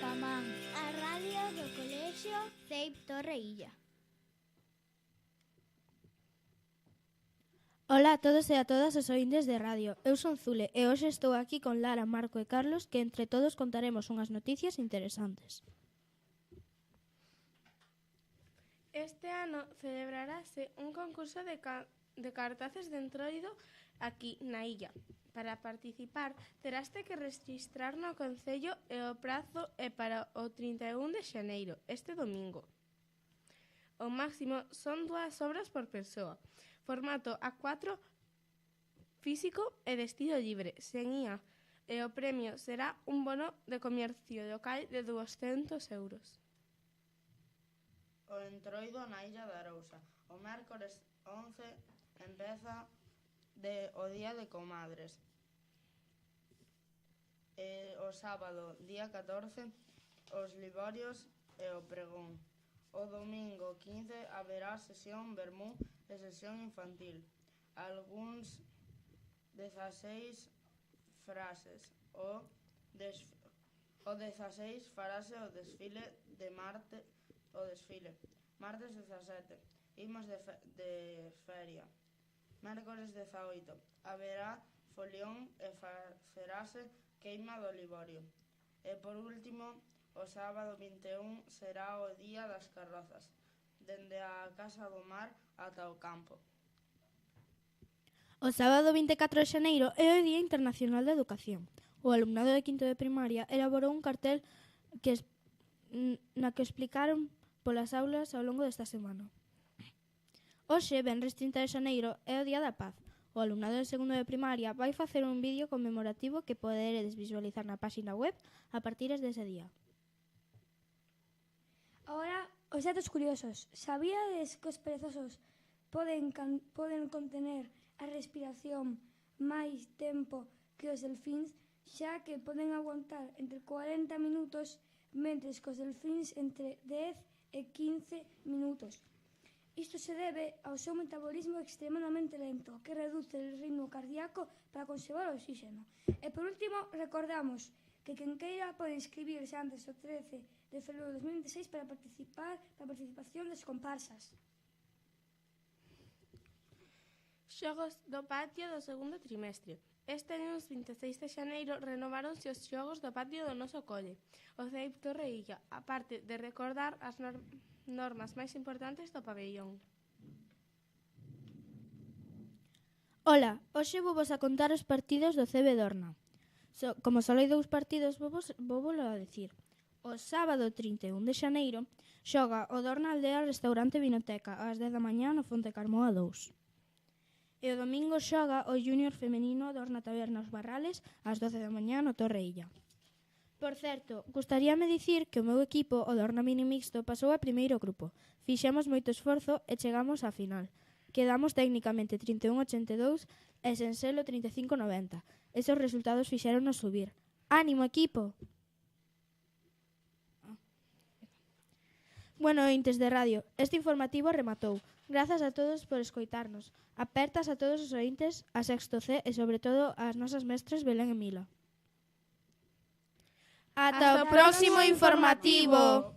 Camán, a radio do colexio CEIP Torreilla. Ola a todos e a todas os ointes de radio. Eu son Zule e hoxe estou aquí con Lara, Marco e Carlos que entre todos contaremos unhas noticias interesantes. Este ano celebrarase un concurso de cartaces de entroido aquí na illa. Para participar teraste que rexistrar no concello e o prazo é para o 31 de xaneiro, este domingo. O máximo son 2 obras por persoa. Formato A4, físico e de estilo libre, sen IA, e o premio será un bono de comercio local de 200 euros. O entroido na Illa de Arousa. O mércores 11 empeza o Día de Comadres. E o sábado, día 14, os liborios e o pregón. O domingo 15 haberá sesión vermú e sesión infantil. Algúns 16 frases. O 16 farase o desfile de Martes 17, imos de feria. Mércores 18, haberá folión e facerase queima do liborio. E por último, o sábado 21 será o Día das Carrozas, dende a Casa do Mar ata o campo. O sábado 24 de xaneiro é o Día Internacional da Educación. O alumnado de quinto de primaria elaborou un cartel na que explicaron polas aulas ao longo desta semana. Hoxe, venres 30 de xaneiro, é o Día da Paz. O alumnado de segundo de primaria vai facer un vídeo conmemorativo que poderedes visualizar na páxina web a partir dese día. Ahora, os datos curiosos. Sabíades que os perezosos poden contener a respiración máis tempo que os delfíns, xa que poden aguantar entre 40 minutos, mentres que os delfíns entre 10 e 15 minutos. Isto se debe ao seu metabolismo extremadamente lento, que reduce o ritmo cardíaco para conservar o oxígeno. E por último, recordamos que quen queira pode inscribirse antes do 13 de febreiro de 2016 para participación das comparsas. Xogos do patio do segundo trimestre. Este lunes 26 de xaneiro renováronse os xogos do patio do noso cole, o CEIP Torreilla, aparte de recordar as normas máis importantes do pabellón. Ola, hoxe vos a contar os partidos do CB Dorna. Como só hai 2 partidos, vou a decir. O sábado 31 de xaneiro xoga o Dorna Aldea Restaurante Vinoteca ás 10 da mañá no Fonte Carmoa 2. E o domingo xoga o Júnior Femenino Dorna Taberna Os Barrales ás 12 da mañá no Torreilla. Por certo, gustaríame dicir que o meu equipo, o Dorna Mini Mixto, pasou a primeiro grupo. Fixemos moito esforzo e chegamos á final. Quedamos técnicamente 31-82 e Senselo 35-90. Esos resultados fixéronos subir. ¡Ánimo, equipo! Bueno, ointes de radio, este informativo rematou. Grazas a todos por escoitarnos. Apertas a todos os ointes, a Sexto C e sobre todo ás nosas mestras Belén e Mila. Ata o próximo informativo!